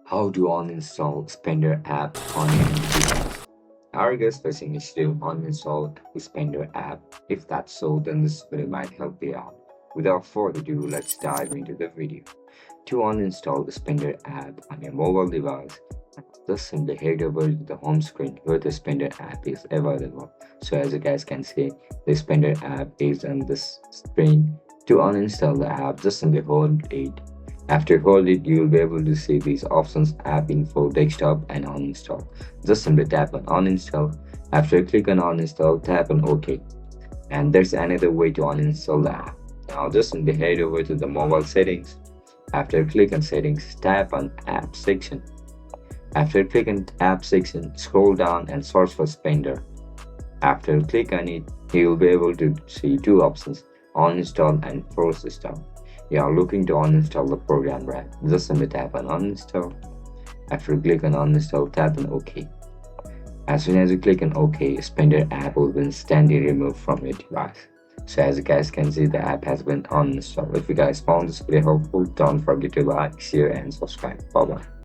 How to uninstall Spender app on your device? Are you guys facing issue to uninstall Spender app? If that's so, then this video might help you out. Without further ado, let's dive into the video. To uninstall the Spender app on your mobile device, just simply head over to the home screen where the Spender app is available. So as you guys can see, the Spender app is on this screen. To uninstall the app, just simply hold it. After hold it, you will be able to see these options: app info, desktop, and uninstall. Just simply tap on uninstall. After click on uninstall, tap on OK. And there's another way to uninstall the app. Now just simply head over to the mobile settings. After click on settings, tap on app section. After click on app section, scroll down and search for Spender. After click on it, you will be able to see two options: uninstall and force install. You are looking to uninstall the program, right? Just simply tap on uninstall. After click on uninstall, tap on OK. As soon as you click on OK, Spender app will be instantly removed from your device. So as you guys can see, the app has been uninstalled. If you guys found this video helpful, don't forget to like, share, and subscribe. Bye bye.